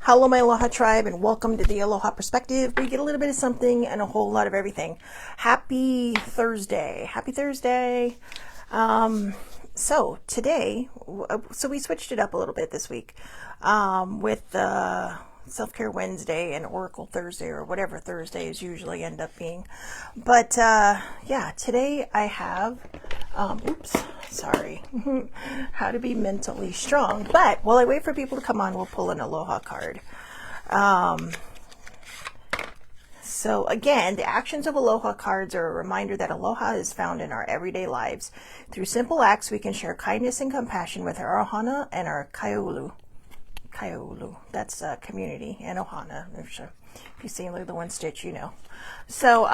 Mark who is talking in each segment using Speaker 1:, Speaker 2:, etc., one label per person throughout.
Speaker 1: Hello, my Aloha tribe, and welcome to the Aloha Perspective, where you get a little bit of something and a whole lot of everything. Happy Thursday. Happy Thursday. So today, we switched it up a little bit this week with Self-Care Wednesday and Oracle Thursday, or whatever Thursdays usually end up being. But yeah, today I have, how to be mentally strong. But while I wait for people to come on, we'll pull an Aloha card. So again, the actions of Aloha cards are a reminder that Aloha is found in our everyday lives. Through simple acts, we can share kindness and compassion with our ohana and our kaiulu. Kaiulu, that's community, and ohana. If you've seen the one stitch, you know. So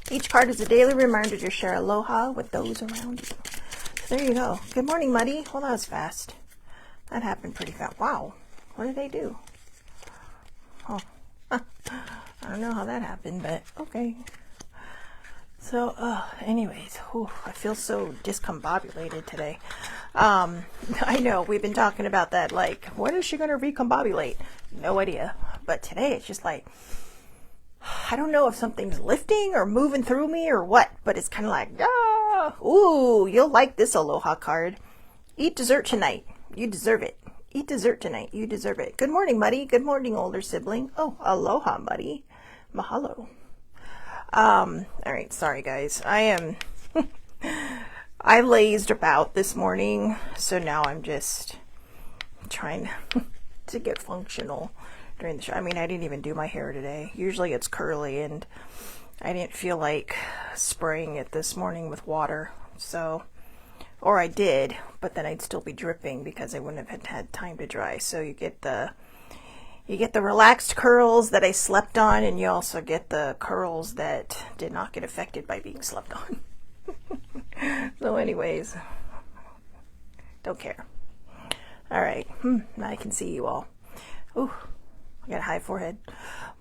Speaker 1: each card is a daily reminder to share aloha with those around you. So there you go. Good morning, Muddy. Well, that was fast. That happened pretty fast. Wow. What did they do? Oh, I don't know how that happened, but okay. So, anyways, I feel so discombobulated today. I know we've been talking about that, like, when is she going to recombobulate? No idea. But today it's just like, I don't know if something's lifting or moving through me or what, but it's kind of like, ooh, you'll like this Aloha card. Eat dessert tonight. You deserve it. Eat dessert tonight. You deserve it. Good morning, Muddy. Good morning, older sibling. Oh, aloha, Muddy. Mahalo. All right. Sorry, guys. I lazed about this morning, so now I'm just trying to get functional during the show. I mean, I didn't even do my hair today. Usually it's curly, and I didn't feel like spraying it this morning with water. So, or I did, but then I'd still be dripping because I wouldn't have had time to dry. So you get the relaxed curls that I slept on, and you also get the curls that did not get affected by being slept on. So anyways, don't care. All right. Now I can see you all. Ooh, I got a high forehead.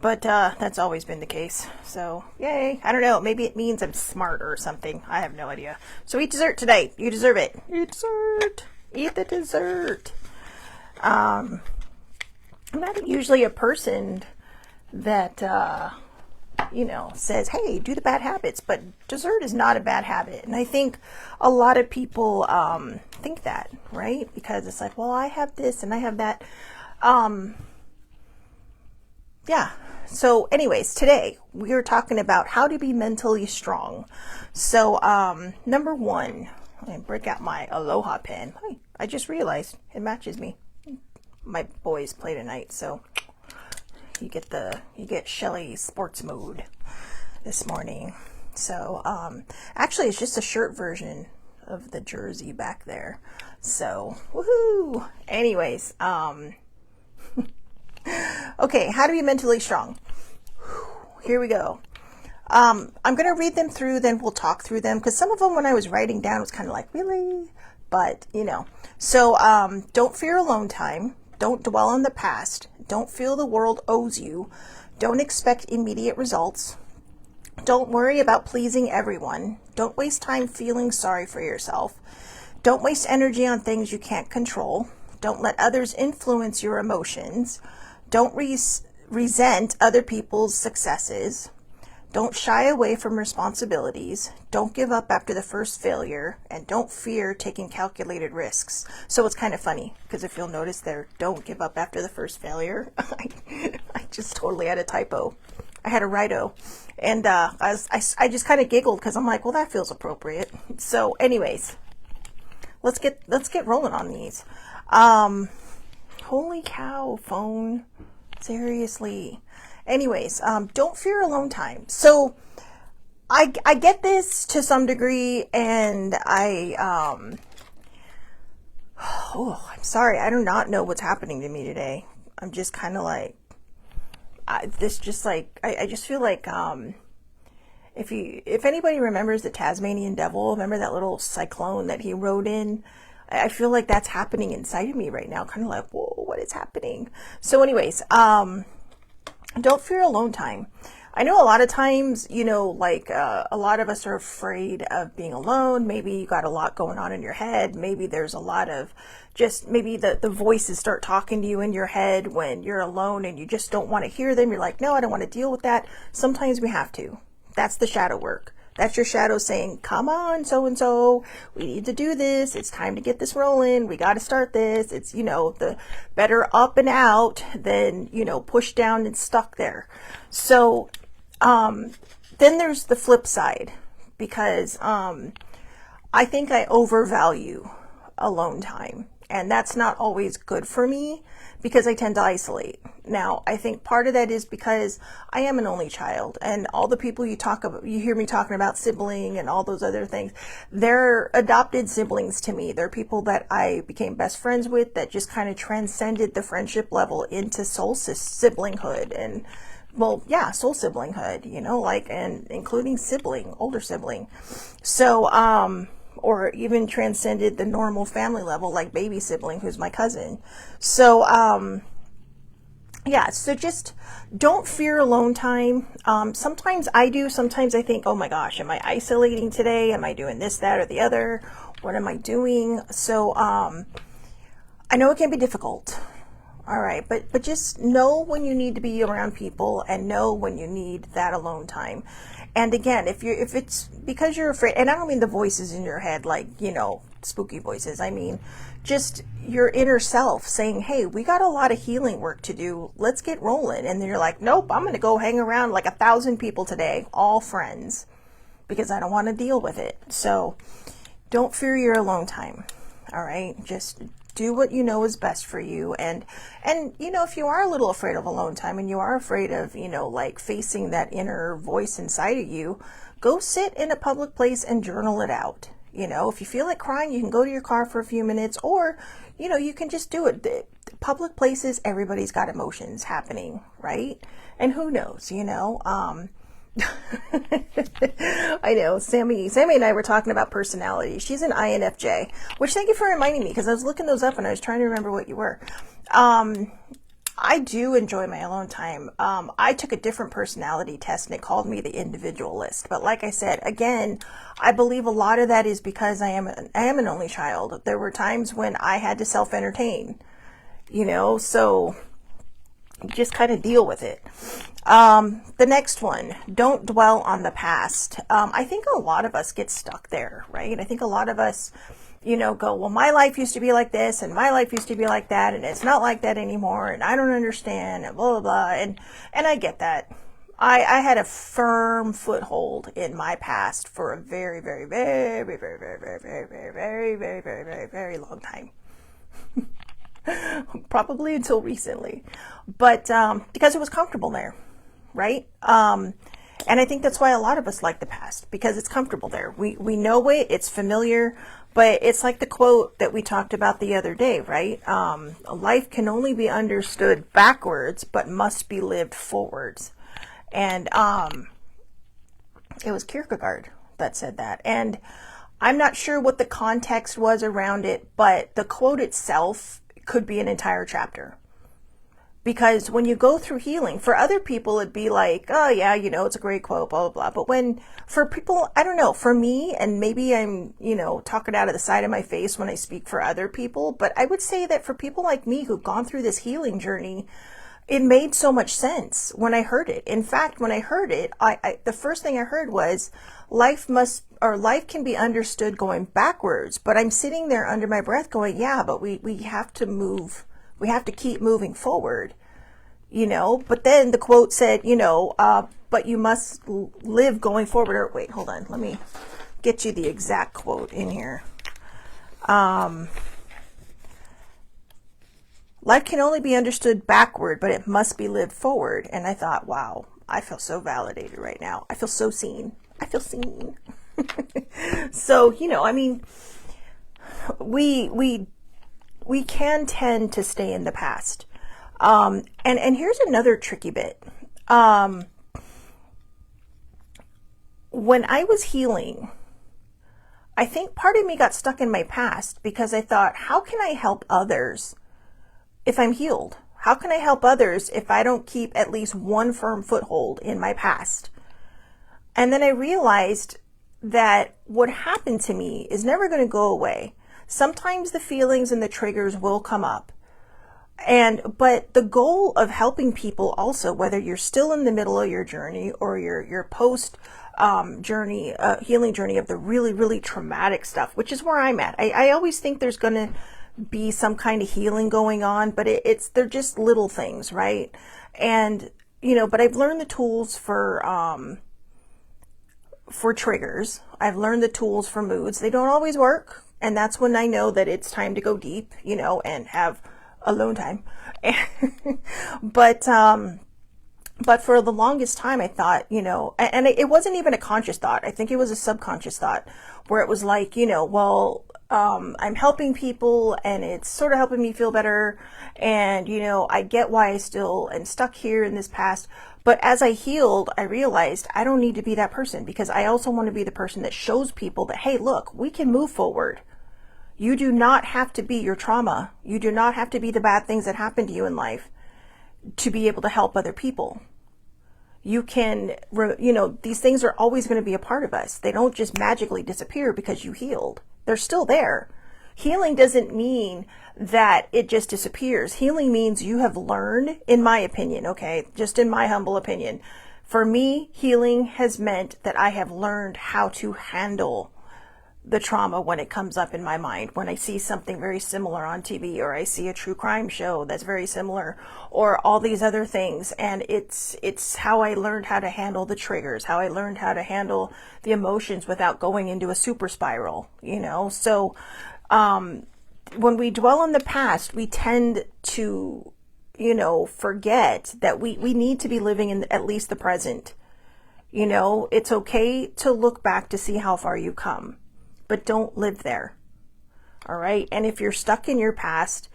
Speaker 1: But that's always been the case. So, yay. I don't know. Maybe it means I'm smart or something. I have no idea. So eat dessert today. You deserve it. Eat dessert. Eat the dessert. I'm not usually a person that, says, hey, do the bad habits. But dessert is not a bad habit. And I think a lot of people think that, right? Because it's like, well, I have this and I have that. Yeah. So anyways, today we are talking about how to be mentally strong. So, number one, I'm going to break out my Aloha pen. Hey, I just realized it matches me. My boys play tonight, so you get Shelly sports mode this morning. So, actually it's just a shirt version of the jersey back there. So, woohoo! Anyways, okay, how to be mentally strong. Here we go. I'm going to read them through, then we'll talk through them, because some of them when I was writing down was kind of like, really? But, So, don't fear alone time. Don't dwell on the past. Don't feel the world owes you. Don't expect immediate results. Don't worry about pleasing everyone. Don't waste time feeling sorry for yourself. Don't waste energy on things you can't control. Don't let others influence your emotions. Don't resent other people's successes. Don't shy away from responsibilities. Don't give up after the first failure. And don't fear taking calculated risks. So it's kind of funny, because if you'll notice there, don't give up after the first failure. I just totally had a typo. I had a righto. And I just kind of giggled, because I'm like, well, that feels appropriate. So anyways, let's get rolling on these. Holy cow, phone. Seriously. Anyways, don't fear alone time. So I get this to some degree, and I'm sorry. I do not know what's happening to me today. I'm just kind of like, I just feel like, if anybody remembers the Tasmanian devil, remember that little cyclone that he rode in? I feel like that's happening inside of me right now. Kind of like, whoa, what is happening? So anyways, don't fear alone time. I know a lot of times, like a lot of us are afraid of being alone. Maybe you got a lot going on in your head. Maybe there's a lot of just maybe the voices start talking to you in your head when you're alone and you just don't want to hear them. You're like, no, I don't want to deal with that. Sometimes we have to. That's the shadow work. That's your shadow saying, come on, so-and-so, we need to do this. It's time to get this rolling. We got to start this. It's, the better up and out than, pushed down and stuck there. So, then there's the flip side, because, I think I overvalue alone time, and that's not always good for me because I tend to isolate. Now, I think part of that is because I am an only child, and all the people you hear me talking about sibling and all those other things, they're adopted siblings to me. They're people that I became best friends with that just kind of transcended the friendship level into soul siblinghood and soul siblinghood, and including older sibling. So, or even transcended the normal family level, like baby sibling, who's my cousin. So, so just don't fear alone time. Sometimes I do. Sometimes I think, oh my gosh, am I isolating today? Am I doing this, that, or the other? What am I doing? So, I know it can be difficult. All right, but just know when you need to be around people and know when you need that alone time. And again, if it's because you're afraid, and I don't mean the voices in your head, like, spooky voices. I mean, just your inner self saying, hey, we got a lot of healing work to do. Let's get rolling. And then you're like, nope, I'm going to go hang around like 1,000 people today, all friends, because I don't want to deal with it. So don't fear your alone time. All right. Just do what you know is best for you. And if you are a little afraid of alone time and you are afraid of, like facing that inner voice inside of you, go sit in a public place and journal it out. If you feel like crying, you can go to your car for a few minutes, or, you can just do it. The public places, everybody's got emotions happening, right? And who knows, I know Sammy and I were talking about personality. She's an INFJ, which, thank you for reminding me, because I was looking those up and I was trying to remember what you were. I do enjoy my alone time. I took a different personality test and it called me the individualist. But like I said, again, I believe a lot of that is because I am an only child. There were times when I had to self-entertain, so just kind of deal with it. The next one, don't dwell on the past. I think a lot of us get stuck there, right? I think a lot of us, go, well, my life used to be like this and my life used to be like that, and it's not like that anymore, and I don't understand, and blah, blah, blah. And I get that. I had a firm foothold in my past for a very, very, very, very, very, very, very, very, very, very, very, very, very, very long time. Probably until recently, but because it was comfortable there, right? And I think that's why a lot of us like the past, because it's comfortable there. We know it, it's familiar, but it's like the quote that we talked about the other day, right? Life can only be understood backwards, but must be lived forwards. And it was Kierkegaard that said that. And I'm not sure what the context was around it, but the quote itself could be an entire chapter. Because when you go through healing, for other people, it'd be like, oh yeah, it's a great quote, blah, blah, blah. But for people, I don't know, for me, and maybe I'm, talking out of the side of my face when I speak for other people, but I would say that for people like me who've gone through this healing journey, it made so much sense when I heard it. In fact, when I heard it, the first thing I heard was life can be understood going backwards. But I'm sitting there under my breath going, yeah, but we have to move. We have to keep moving forward, But then the quote said, but you must live going forward. Or wait, hold on. Let me get you the exact quote in here. Life can only be understood backward, but it must be lived forward. And I thought, wow, I feel so validated right now. I feel so seen. I feel seen. So, we can tend to stay in the past. And here's another tricky bit. When I was healing, I think part of me got stuck in my past because I thought, how can I help others if I'm healed? How can I help others if I don't keep at least one firm foothold in my past? And then I realized that what happened to me is never going to go away. Sometimes the feelings and the triggers will come up. But the goal of helping people also, whether you're still in the middle of your journey or your post journey, healing journey of the really, really traumatic stuff, which is where I'm at. I always think there's going to be some kind of healing going on, but they're just little things, right? And, but I've learned the tools for triggers. I've learned the tools for moods. They don't always work. And that's when I know that it's time to go deep, and have alone time. But for the longest time I thought, and it wasn't even a conscious thought. I think it was a subconscious thought where it was like, I'm helping people and it's sort of helping me feel better. And, I get why I still am stuck here in this past. But as I healed, I realized I don't need to be that person, because I also want to be the person that shows people that, hey, look, we can move forward. You do not have to be your trauma. You do not have to be the bad things that happen to you in life to be able to help other people. You can, these things are always going to be a part of us. They don't just magically disappear because you healed. They're still there. Healing doesn't mean that it just disappears. Healing means you have learned, in my opinion, okay, just in my humble opinion, for me, healing has meant that I have learned how to handle the trauma when it comes up in my mind. When I see something very similar on TV, or I see a true crime show that's very similar, or all these other things. And it's how I learned how to handle the triggers, how I learned how to handle the emotions without going into a super spiral, So, when we dwell on the past, we tend to, forget that we need to be living in at least the present. It's okay to look back to see how far you've come, but don't live there. All right. And if you're stuck in your past,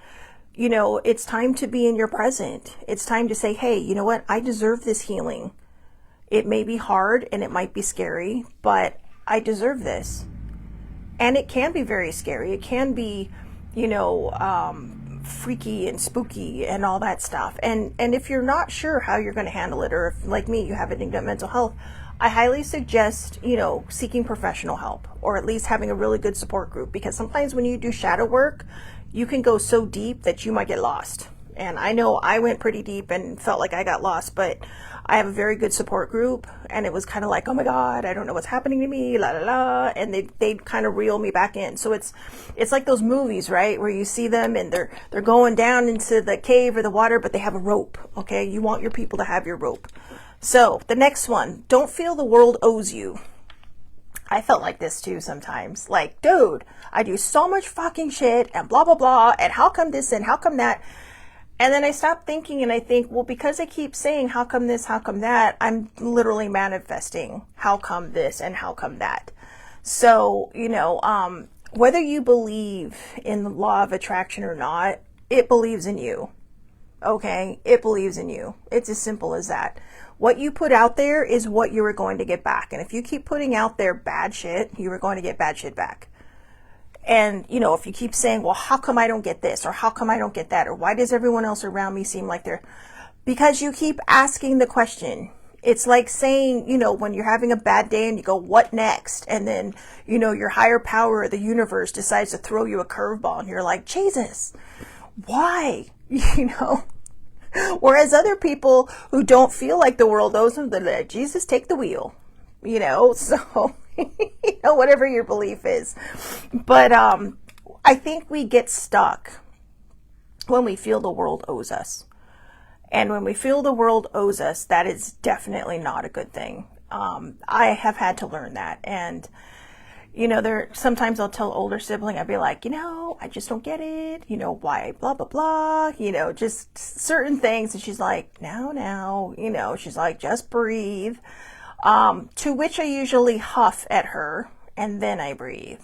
Speaker 1: it's time to be in your present. It's time to say, hey, you know what? I deserve this healing. It may be hard and it might be scary, but I deserve this. And it can be very scary. It can be, freaky and spooky and all that stuff. And if you're not sure how you're going to handle it, or if, like me, you have indignant mental health, I highly suggest, seeking professional help, or at least having a really good support group, because sometimes when you do shadow work, you can go so deep that you might get lost. And I know I went pretty deep and felt like I got lost, but I have a very good support group, and it was kind of like, oh my God, I don't know what's happening to me, la la la, and they kind of reel me back in. So it's like those movies, right, where you see them and they're going down into the cave or the water, but they have a rope. Okay, you want your people to have your rope. So the next one, don't feel the world owes you. I felt like this too sometimes. Like, dude, I do so much fucking shit and blah, blah, blah. And how come this and how come that? And then I stop thinking and I think, well, because I keep saying, how come this, how come that? I'm literally manifesting how come this and how come that. So, whether you believe in the law of attraction or not, it believes in you. Okay? It believes in you. It's as simple as that. What you put out there is what you are going to get back. And if you keep putting out there bad shit, you are going to get bad shit back. And, if you keep saying, well, how come I don't get this? Or how come I don't get that? Or why does everyone else around me seem like they're... Because you keep asking the question. It's like saying, when you're having a bad day and you go, what next? And then, your higher power of the universe decides to throw you a curveball and you're like, Jesus, why? Whereas other people who don't feel like the world owes them, they're like, Jesus, take the wheel. So... whatever your belief is. But I think we get stuck when we feel the world owes us. And when we feel the world owes us, that is definitely not a good thing. I have had to learn that. And, sometimes I'll tell older sibling, I'd be like, I just don't get it. Why, blah, blah, blah. Just certain things. And she's like, now, she's like, just breathe. To which I usually huff at her and then I breathe.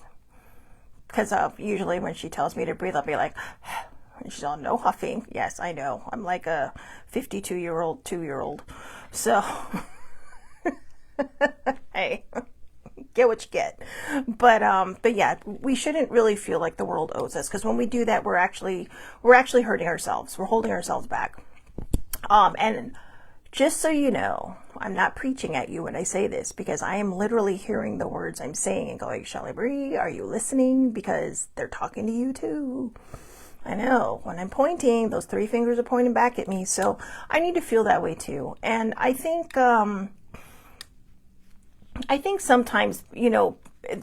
Speaker 1: Because usually when she tells me to breathe, I'll be like, and she's all, no huffing. Yes, I know. I'm like a 52-year-old, 2-year-old. So, hey, get what you get. But yeah, we shouldn't really feel like the world owes us, because when we do that, we're actually hurting ourselves. We're holding ourselves back. And just so you know, I'm not preaching at you when I say this, because I am literally hearing the words I'm saying and going, Shelly Bree, are you listening? Because they're talking to you too. I know when I'm pointing, those 3 fingers are pointing back at me. So I need to feel that way too. And I think sometimes,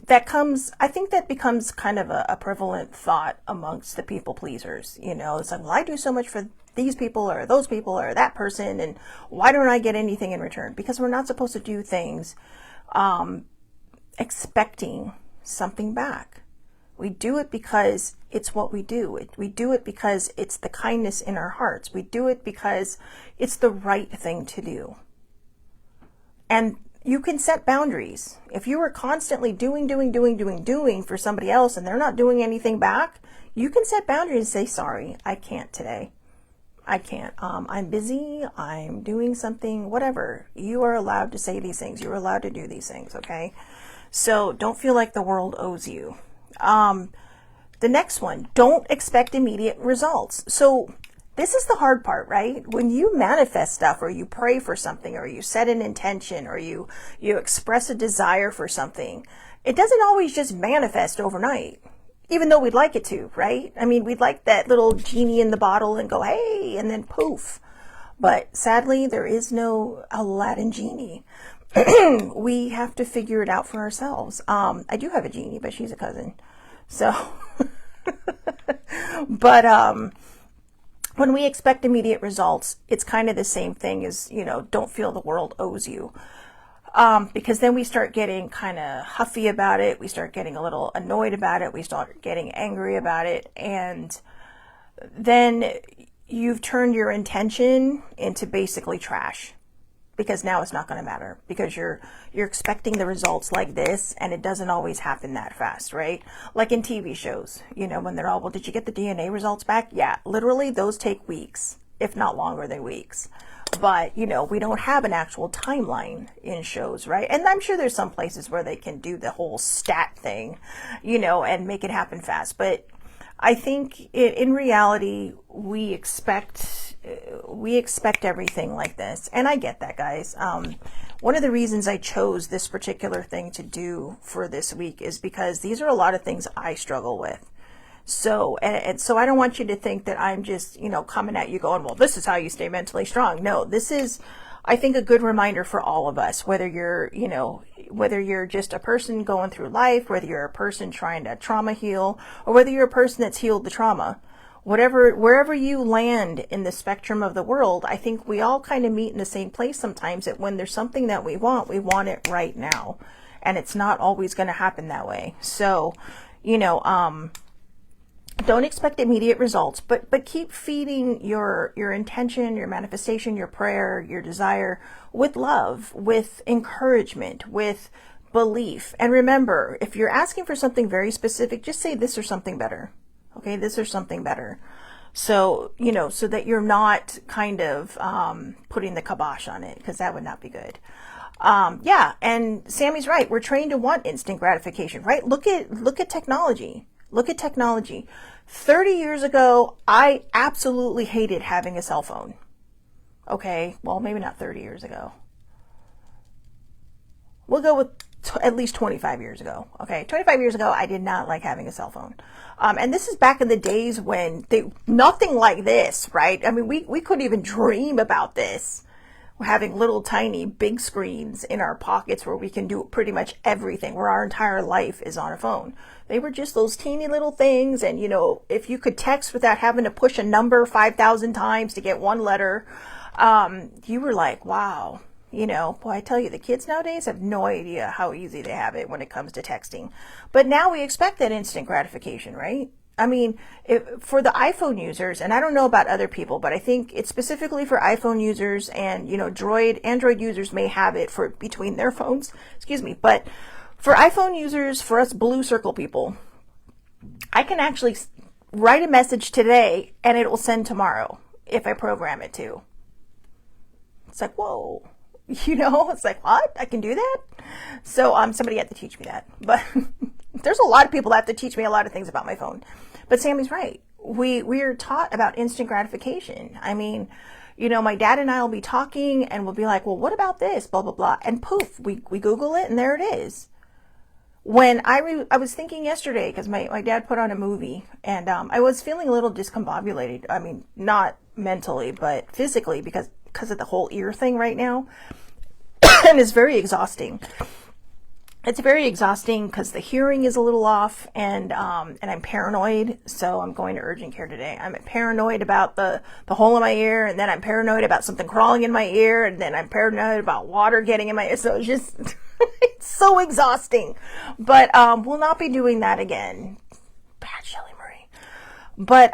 Speaker 1: that becomes kind of a prevalent thought amongst the people pleasers. It's like, well, I do so much for these people or those people or that person, and why don't I get anything in return? Because we're not supposed to do things expecting something back. We do it because it's what we do. We do it because it's the kindness in our hearts. We do it because it's the right thing to do. And you can set boundaries. If you are constantly doing for somebody else and they're not doing anything back, you can set boundaries and say, sorry, I can't today. I can't. I'm busy. I'm doing something, whatever. You are allowed to say these things. You're allowed to do these things. Okay. So don't feel like the world owes you. The next one, don't expect immediate results. So this is the hard part, right? When you manifest stuff, or you pray for something, or you set an intention, or you express a desire for something, it doesn't always just manifest overnight, even though we'd like it to, right? I mean, we'd like that little genie in the bottle and go, hey, and then poof. But sadly, there is no Aladdin genie. We have to figure it out for ourselves. I do have a genie, but she's a cousin. So, but when we expect immediate results, it's kind of the same thing as, don't feel the world owes you. Because then we start getting kind of huffy about it. We start getting a little annoyed about it. We start getting angry about it. And then you've turned your intention into basically trash, because now it's not going to matter, because you're expecting the results like this, and it doesn't always happen that fast, right? Like in TV shows, when they're all, well, did you get the DNA results back? Yeah, literally those take weeks, if not longer than weeks. But, we don't have an actual timeline in shows, right? And I'm sure there's some places where they can do the whole stat thing, and make it happen fast. But I think in reality, we expect everything like this. And I get that, guys. One of the reasons I chose this particular thing to do for this week is because these are a lot of things I struggle with. So, and so I don't want you to think that I'm just, coming at you going, well, this is how you stay mentally strong. No, this is, I think, a good reminder for all of us, whether you're just a person going through life, whether you're a person trying to trauma heal, or whether you're a person that's healed the trauma. Wherever you land in the spectrum of the world, I think we all kind of meet in the same place sometimes, that when there's something that we want it right now. And it's not always going to happen that way. So, don't expect immediate results, but keep feeding your intention, your manifestation, your prayer, your desire with love, with encouragement, with belief. And remember, if you're asking for something very specific, just say this or something better. Okay, this or something better. So, so that you're not kind of putting the kibosh on it, because that would not be good. Yeah, and Sammy's right. We're trained to want instant gratification, right? Look at technology. Look at technology. 30 years ago, I absolutely hated having a cell phone. Okay, well, maybe not 30 years ago. We'll go with at least 25 years ago. Okay, 25 years ago, I did not like having a cell phone. And this is back in the days when nothing like this, right? I mean, we couldn't even dream about this. We're having little tiny big screens in our pockets where we can do pretty much everything, where our entire life is on a phone. They were just those teeny little things. And, if you could text without having to push a number 5,000 times to get one letter, you were like, wow. Boy, I tell you, the kids nowadays have no idea how easy they have it when it comes to texting. But now we expect that instant gratification, right? I mean, for the iPhone users, and I don't know about other people, but I think it's specifically for iPhone users, and, Android users may have it for between their phones, but for iPhone users, for us blue circle people, I can actually write a message today and it will send tomorrow if I program it to. It's like, whoa. You know, it's like, what? I can do that? So somebody had to teach me that. But there's a lot of people that have to teach me a lot of things about my phone. But Sammy's right. We are taught about instant gratification. I mean, you know, my dad and I will be talking and we'll be like, well, what about this? Blah, blah, blah. And poof, we Google it and there it is. When I was thinking yesterday, because my dad put on a movie and I was feeling a little discombobulated. I mean, not mentally, but physically because of the whole ear thing right now. And it's very exhausting. It's very exhausting because the hearing is a little off and I'm paranoid. So I'm going to urgent care today. I'm paranoid about the hole in my ear, and then I'm paranoid about something crawling in my ear, and then I'm paranoid about water getting in my ear. So it's just, it's so exhausting. But we'll not be doing that again. Bad Shelly Marie. But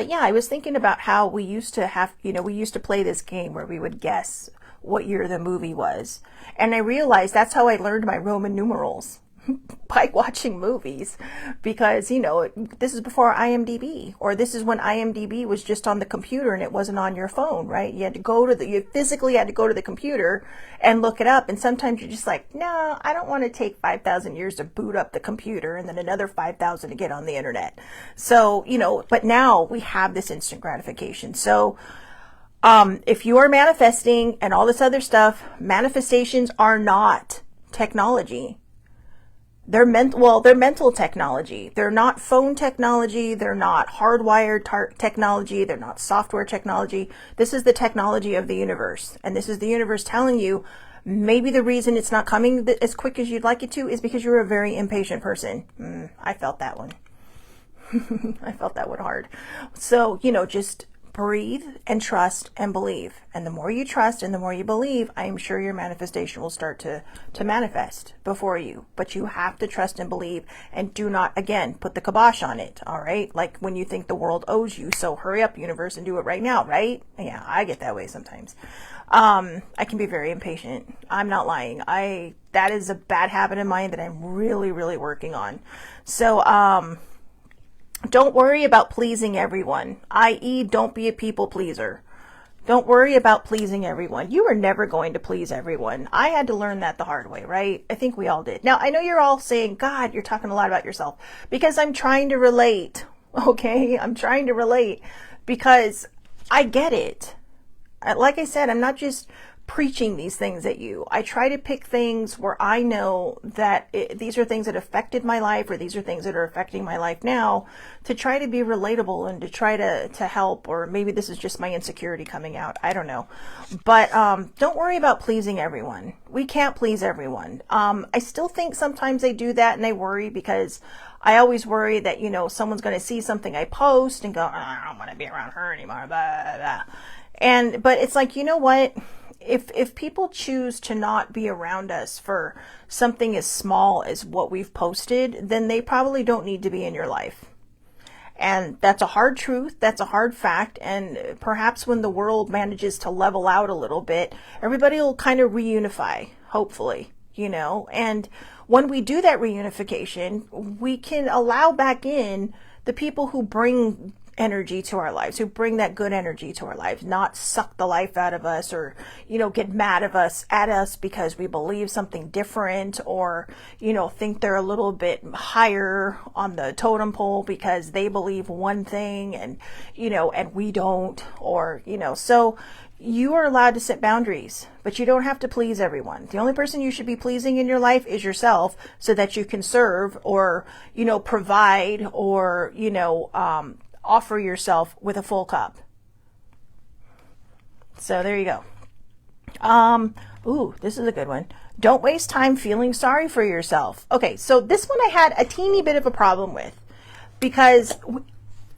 Speaker 1: yeah, I was thinking about how we used to play this game where we would guess what year the movie was. And I realized that's how I learned my Roman numerals, by watching movies, because, you know, this is before IMDb, or this is when IMDb was just on the computer and it wasn't on your phone, right? You physically had to go to the computer and look it up. And sometimes you're just like, no, I don't want to take 5,000 years to boot up the computer and then another 5,000 to get on the internet. So, you know, but now we have this instant gratification. So, if you are manifesting and all this other stuff, manifestations are not technology. They're mental technology. They're not phone technology. They're not hardwired technology. They're not software technology. This is the technology of the universe. And this is the universe telling you maybe the reason it's not coming as quick as you'd like it to is because you're a very impatient person. I felt that one. I felt that one hard. So, you know, just breathe and trust and believe. And the more you trust and the more you believe, I am sure your manifestation will start to manifest before you. But you have to trust and believe, and do not, again, put the kibosh on it. All right. Like when you think the world owes you. So hurry up, universe, and do it right now. Right. Yeah. I get that way sometimes. I can be very impatient. I'm not lying. That is a bad habit of mine that I'm really, really working on. So, don't worry about pleasing everyone, i.e. don't be a people pleaser. Don't worry about pleasing everyone. You are never going to please everyone. I had to learn that the hard way, right? I think we all did. Now, I know you're all saying, God, you're talking a lot about yourself, because I'm trying to relate, okay? I'm trying to relate because I get it. Like I said, I'm not just preaching these things at you. I try to pick things where I know that these are things that affected my life, or these are things that are affecting my life now, to try to be relatable and to try to help. Or maybe this is just my insecurity coming out. I don't know. But don't worry about pleasing everyone. We can't please everyone. I still think sometimes they do that and they worry, because I always worry that, you know, someone's going to see something I post and go, oh, I don't want to be around her anymore. Blah, blah. But it's like, you know what? If people choose to not be around us for something as small as what we've posted, then they probably don't need to be in your life. And that's a hard truth. That's a hard fact. And perhaps when the world manages to level out a little bit, everybody will kind of reunify, hopefully, you know. And when we do that reunification, we can allow back in the people who bring energy to our lives, who bring that good energy to our lives, not suck the life out of us, or, you know, get mad at us because we believe something different, or, you know, think they're a little bit higher on the totem pole because they believe one thing and, you know, and we don't, or, you know. So you are allowed to set boundaries, but you don't have to please everyone. The only person you should be pleasing in your life is yourself, so that you can serve, or, you know, provide, or, you know, offer yourself with a full cup. So there you go. Ooh, this is a good one. Don't waste time feeling sorry for yourself. Okay, so this one I had a teeny bit of a problem with, because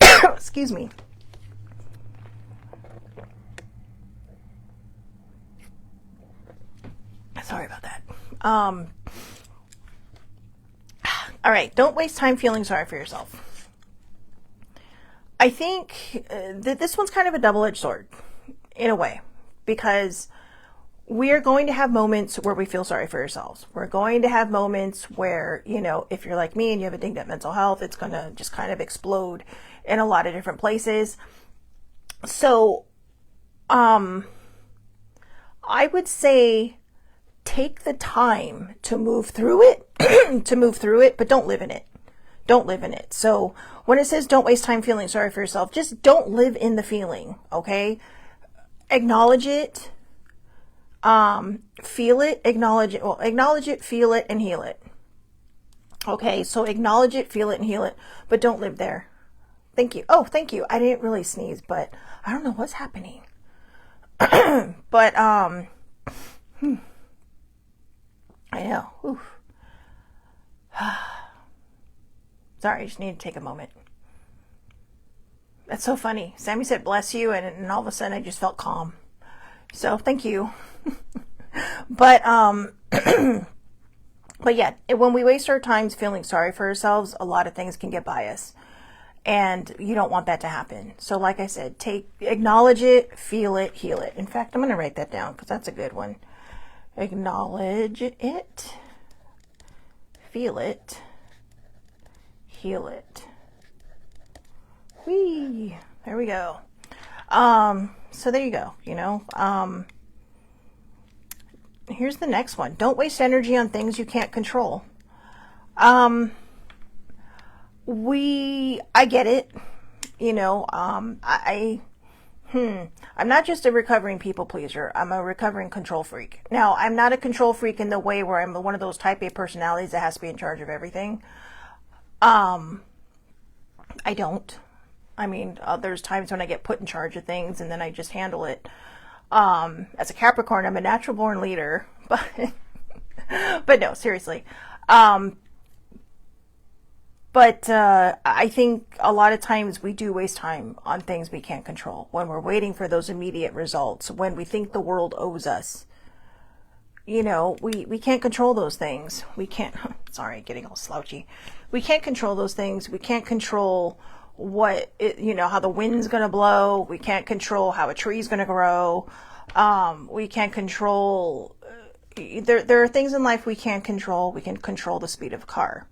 Speaker 1: excuse me. Sorry about that. All right, don't waste time feeling sorry for yourself. I think that this one's kind of a double-edged sword in a way, because we are going to have moments where we feel sorry for ourselves. We're going to have moments where, you know, if you're like me and you have a dinged up mental health, it's going to just kind of explode in a lot of different places. So, I would say take the time to move through it, but don't live in it. Don't live in it. So when it says don't waste time feeling sorry for yourself, just don't live in the feeling, okay? Acknowledge it, feel it, acknowledge it, feel it, and heal it. Okay, so acknowledge it, feel it, and heal it, but don't live there. Thank you. Oh, thank you. I didn't really sneeze, but I don't know what's happening. But, I know. Oof. Sorry, I just need to take a moment. That's so funny. Sammy said, bless you, and all of a sudden I just felt calm. So, thank you. But, but yeah, when we waste our times feeling sorry for ourselves, a lot of things can get by us. And you don't want that to happen. So like I said, acknowledge it, feel it, heal it. In fact, I'm going to write that down because that's a good one. Acknowledge it, feel it, heal it. Whee! There we go. So there you go, here's the next one. Don't waste energy on things you can't control. I get it. I'm not just a recovering people pleaser. I'm a recovering control freak. Now, I'm not a control freak in the way where I'm one of those type A personalities that has to be in charge of everything. I don't. I mean, there's times when I get put in charge of things and then I just handle it. As a Capricorn, I'm a natural born leader, but no, seriously. But I think a lot of times we do waste time on things we can't control when we're waiting for those immediate results, when we think the world owes us. We can't control those things. We can't, sorry, getting all slouchy. We can't control those things. We can't control how the wind's going to blow. We can't control how a tree's going to grow. We can't control, there are things in life we can't control. We can control the speed of a car.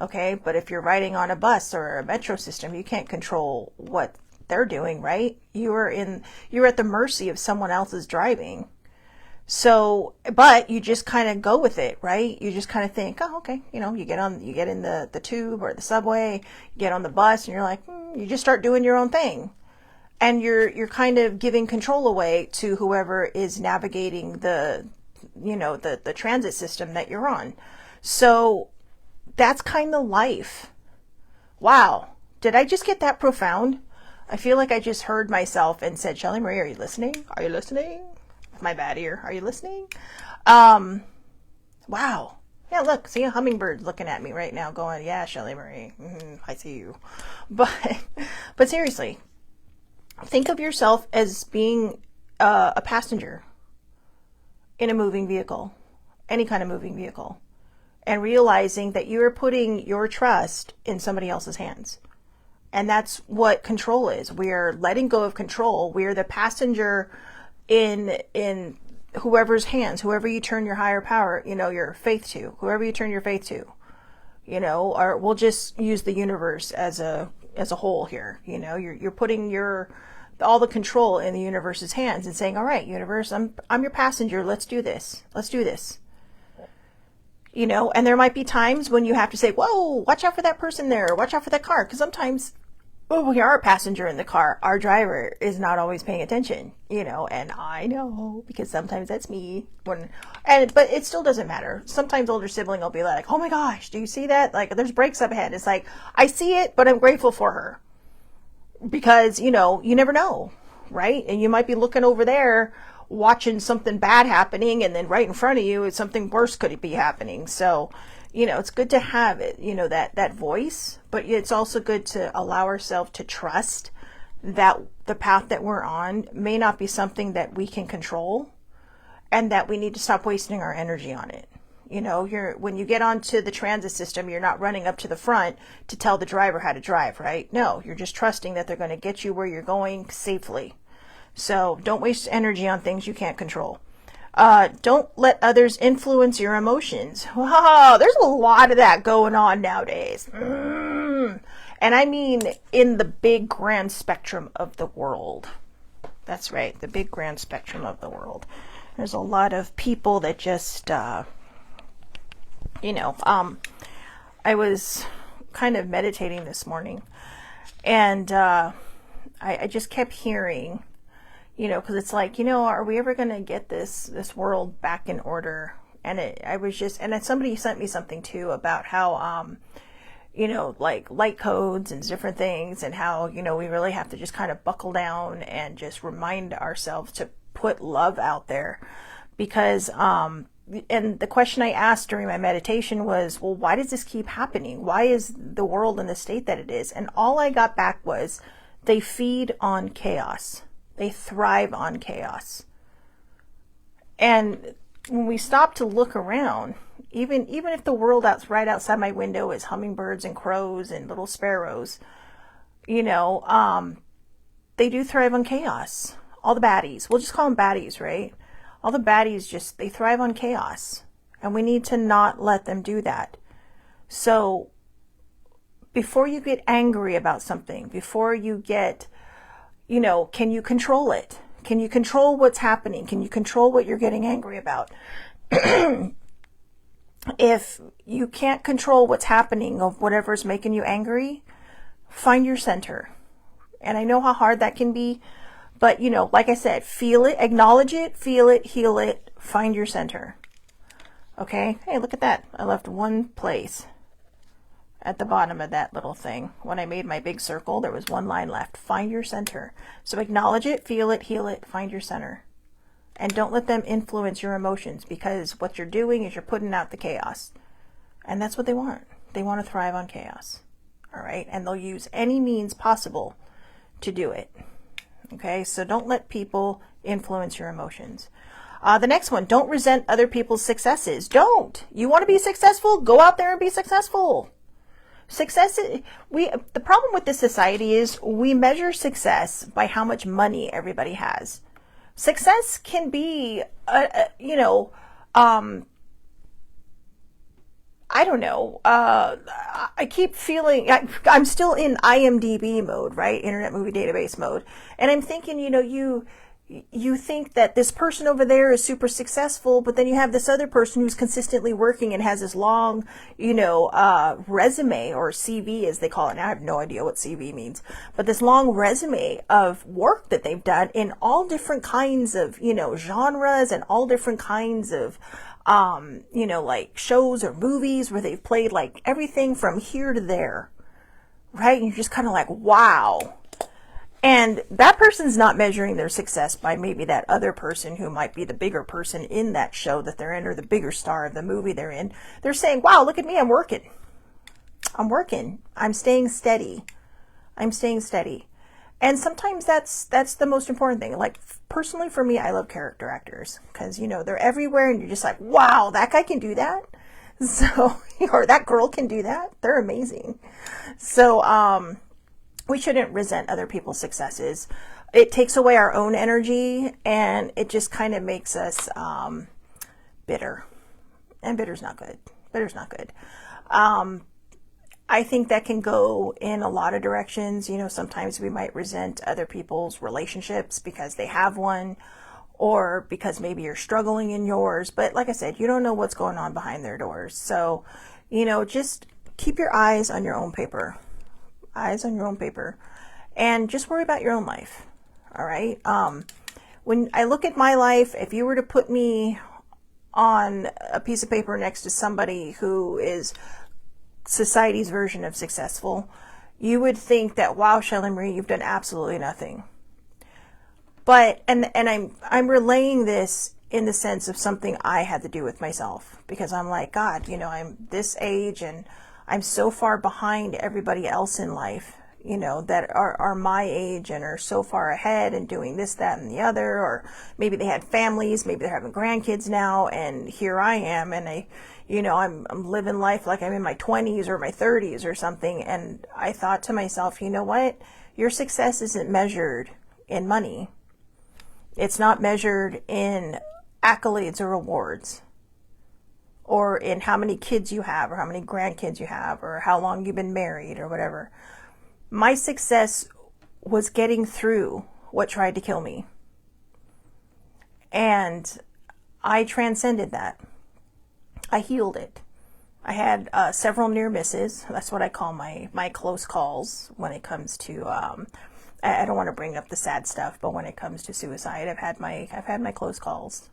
Speaker 1: Okay, but if you're riding on a bus or a metro system, you can't control what they're doing, right? You're at the mercy of someone else's driving. So, but you just kind of go with it, right? You just kind of think, oh, okay, you get in the tube or the subway, you get on the bus, and you're like, you just start doing your own thing, and you're kind of giving control away to whoever is navigating the transit system that you're on. So that's kind of life. Wow. Did I just get that profound? I feel like I just heard myself and said, Shelly Marie, are you listening? Are you listening? My bad ear. Are you listening? Wow. Yeah, look, see a hummingbird looking at me right now going, yeah, Shelly Marie, I see you. But seriously, think of yourself as being a passenger in a moving vehicle, any kind of moving vehicle. And realizing that you're putting your trust in somebody else's hands. And that's what control is. We're letting go of control. We're the passenger in whoever's hands, whoever you turn your higher power, your faith to, whoever you turn your faith to, or we'll just use the universe as a whole here. You're putting all the control in the universe's hands and saying, all right, universe, I'm your passenger. Let's do this. Let's do this. And there might be times when you have to say, whoa, watch out for that person there. Watch out for that car. Because sometimes we are a passenger in the car. Our driver is not always paying attention, and I know because sometimes that's me but it still doesn't matter. Sometimes older sibling will be like, oh my gosh, do you see that? Like there's brakes up ahead. It's like, I see it, but I'm grateful for her because, you never know. Right. And you might be looking over there watching something bad happening, and then right in front of you, something worse could be happening. So, it's good to have it, that voice, but it's also good to allow ourselves to trust that the path that we're on may not be something that we can control, and that we need to stop wasting our energy on it. When you get onto the transit system, you're not running up to the front to tell the driver how to drive, right? No, you're just trusting that they're going to get you where you're going safely. So don't waste energy on things you can't control. Don't let others influence your emotions. Wow, there's a lot of that going on nowadays. And I mean in the big grand spectrum of the world. That's right, the big grand spectrum of the world. There's a lot of people that just, I was kind of meditating this morning, and I just kept hearing, because it's like, are we ever going to get this world back in order? And then somebody sent me something too about how, like light codes and different things, and how, we really have to just kind of buckle down and just remind ourselves to put love out there. Because, and the question I asked during my meditation was, well, why does this keep happening? Why is the world in the state that it is? And all I got back was, they feed on chaos. They thrive on chaos. And when we stop to look around, even if the world right outside my window is hummingbirds and crows and little sparrows, they do thrive on chaos. All the baddies, we'll just call them baddies, right? All the baddies they thrive on chaos. And we need to not let them do that. So before you get angry about something, before you get, can you control it? Can you control what's happening? Can you control what you're getting angry about? If you can't control what's happening of whatever's making you angry, find your center. And I know how hard that can be, but like I said, feel it, acknowledge it, feel it, heal it, find your center. Okay? Hey, look at that. I left one place at the bottom of that little thing. When I made my big circle, there was one line left. Find your center. So acknowledge it, feel it, heal it, find your center. And don't let them influence your emotions, because what you're doing is you're putting out the chaos. And that's what they want. They want to thrive on chaos. All right? And they'll use any means possible to do it. Okay? So don't let people influence your emotions. The next one, don't resent other people's successes. Don't. You want to be successful? Go out there and be successful. The problem with this society is we measure success by how much money everybody has. Success can be, I don't know. I keep feeling, I'm still in IMDb mode, right? Internet Movie Database mode. And I'm thinking, you think that this person over there is super successful, but then you have this other person who's consistently working and has this long, resume, or CV as they call it. Now I have no idea what CV means, but this long resume of work that they've done in all different kinds of, genres, and all different kinds of, like shows or movies where they've played like everything from here to there, right? And you're just kind of like, wow. And that person's not measuring their success by maybe that other person who might be the bigger person in that show that they're in, or the bigger star of the movie they're in. They're saying, wow, look at me, I'm working. I'm staying steady. And sometimes that's the most important thing. Like, personally for me, I love character actors, because, they're everywhere and you're just like, wow, that guy can do that. So, or that girl can do that. They're amazing. So, we shouldn't resent other people's successes. It takes away our own energy, and it just kind of makes us bitter. And bitter's not good. I think that can go in a lot of directions. Sometimes we might resent other people's relationships because they have one, or because maybe you're struggling in yours. But like I said, you don't know what's going on behind their doors. So, just keep your eyes on your own paper. And just worry about your own life. All right. When I look at my life, if you were to put me on a piece of paper next to somebody who is society's version of successful, you would think that, wow, Shelley Marie, you've done absolutely nothing. But, and I'm relaying this in the sense of something I had to do with myself, because I'm like, God, I'm this age and I'm so far behind everybody else in life, that are my age and are so far ahead and doing this, that, and the other. Or maybe they had families, maybe they're having grandkids now, and here I am, and I'm living life like I'm in my 20s or my 30s or something. And I thought to myself, you know what? Your success isn't measured in money. It's not measured in accolades or awards, or in how many kids you have, or how many grandkids you have, or how long you've been married, or whatever. My success was getting through what tried to kill me. And I transcended that. I healed it. I had several near misses. That's what I call my close calls when it comes to I don't want to bring up the sad stuff, but when it comes to suicide, I've had my close calls.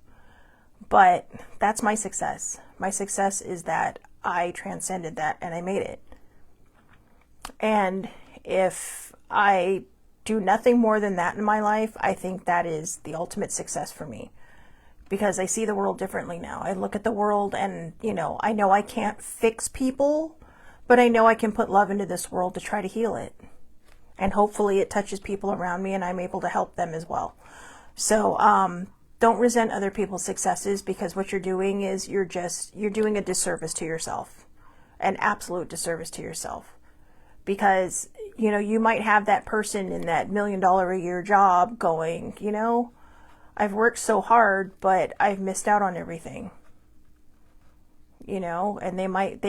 Speaker 1: But that's my success. My success is that I transcended that and I made it. And if I do nothing more than that in my life, I think that is the ultimate success for me. Because I see the world differently now. I look at the world and, I know I can't fix people, but I know I can put love into this world to try to heal it. And hopefully it touches people around me and I'm able to help them as well. So, don't resent other people's successes, because what you're doing is you're doing a disservice to yourself. An absolute disservice to yourself. Because, you might have that person in that $1 million a year job going, I've worked so hard, but I've missed out on everything. And they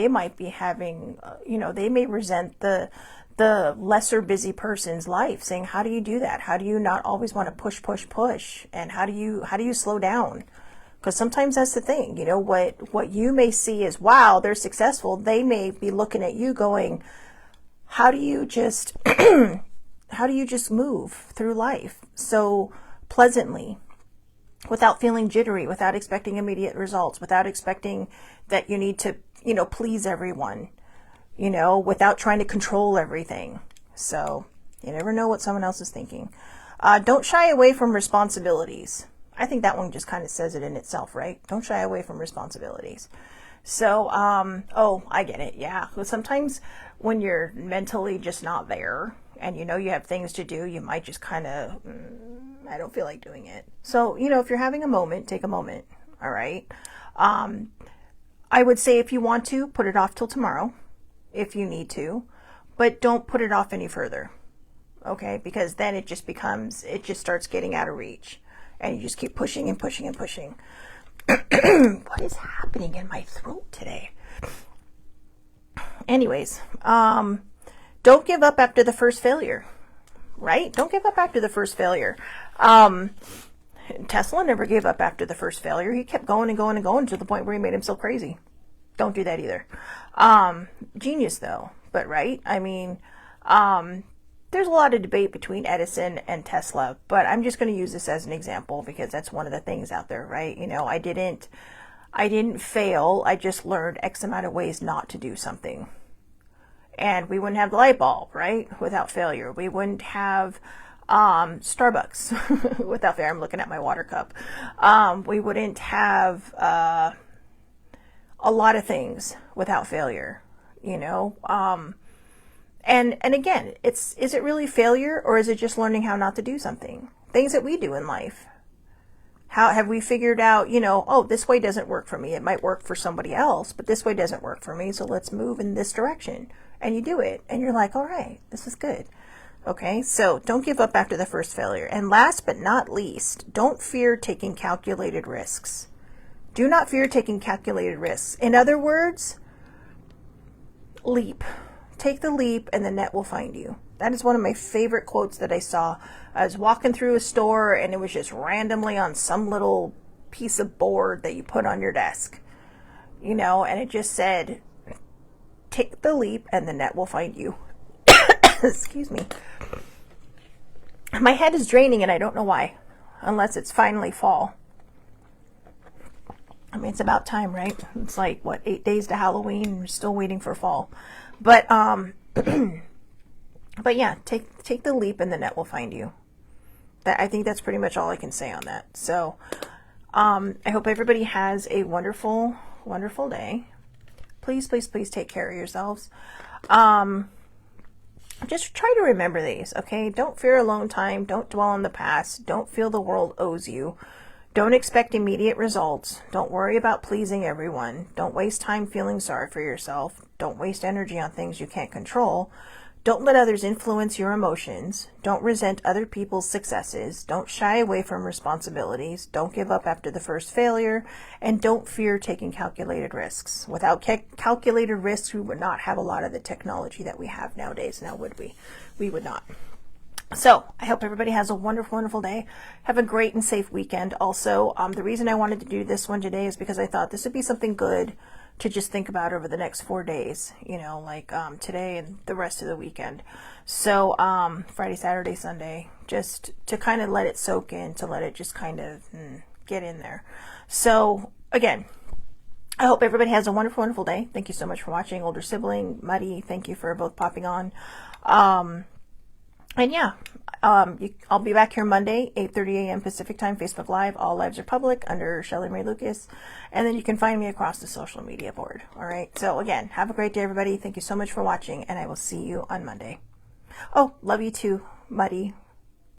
Speaker 1: might be having, they may resent the lesser busy person's life, saying, how do you do that? How do you not always want to push? And how do you slow down? Because sometimes that's the thing, what you may see is, wow, they're successful. They may be looking at you going, how do you just move through life so pleasantly, without feeling jittery, without expecting immediate results, without expecting that you need to, please everyone, without trying to control everything. So you never know what someone else is thinking. Don't shy away from responsibilities. I think that one just kind of says it in itself, right? Don't shy away from responsibilities. So, I get it. Yeah. But sometimes when you're mentally just not there and you have things to do, you might just kind of, I don't feel like doing it. So, if you're having a moment, take a moment. All right. I would say if you want to, put it off till tomorrow if you need to, but don't put it off any further. Okay. Because then it just starts getting out of reach and you just keep pushing and pushing and pushing. What is happening in my throat today? Anyways, don't give up after the first failure, right? Don't give up after the first failure. Tesla never gave up after the first failure. He kept going and going and going to the point where he made himself crazy. Don't do that either. Genius though, but right? I mean, there's a lot of debate between Edison and Tesla, but I'm just going to use this as an example because that's one of the things out there, right? I didn't fail. I just learned X amount of ways not to do something. And we wouldn't have the light bulb, right? Without failure. We wouldn't have Starbucks without failure. I'm looking at my water cup. We wouldn't have a lot of things without failure, And again, is it really failure, or is it just learning how not to do something? Things that we do in life. How have we figured out, this way doesn't work for me. It might work for somebody else, but this way doesn't work for me. So let's move in this direction. And you do it. And you're like, all right, this is good. Okay. So don't give up after the first failure. And last but not least, don't fear taking calculated risks. Do not fear taking calculated risks. In other words, leap. Take the leap and the net will find you. That is one of my favorite quotes that I saw. I was walking through a store and it was just randomly on some little piece of board that you put on your desk, and it just said, take the leap and the net will find you. Excuse me. My head is draining and I don't know why, unless it's finally fall. I mean, it's about time, right? It's like, 8 days to Halloween. We're still waiting for fall. But but yeah, take the leap and the net will find you. I think that's pretty much all I can say on that. So, I hope everybody has a wonderful, wonderful day. Please, please, please take care of yourselves. Just try to remember these, okay? Don't fear alone time. Don't dwell on the past. Don't feel the world owes you. Don't expect immediate results. Don't worry about pleasing everyone. Don't waste time feeling sorry for yourself. Don't waste energy on things you can't control. Don't let others influence your emotions. Don't resent other people's successes. Don't shy away from responsibilities. Don't give up after the first failure. And don't fear taking calculated risks. Without calculated risks, we would not have a lot of the technology that we have nowadays, now would we? We would not. So I hope everybody has a wonderful, wonderful day. Have a great and safe weekend. Also, the reason I wanted to do this one today is because I thought this would be something good to just think about over the next 4 days, you know, like today and the rest of the weekend. So Friday, Saturday, Sunday, just to kind of let it soak in, to let it just kind of get in there. So again, I hope everybody has a wonderful, wonderful day. Thank you so much for watching. Older sibling, Muddy, thank you for both popping on. And yeah, I'll be back here Monday, 8:30 a.m. Pacific time, Facebook Live. All lives are public under Shelly Marie Lucas. And then you can find me across the social media board. All right. So again, have a great day, everybody. Thank you so much for watching, and I will see you on Monday. Oh, love you too, Muddy.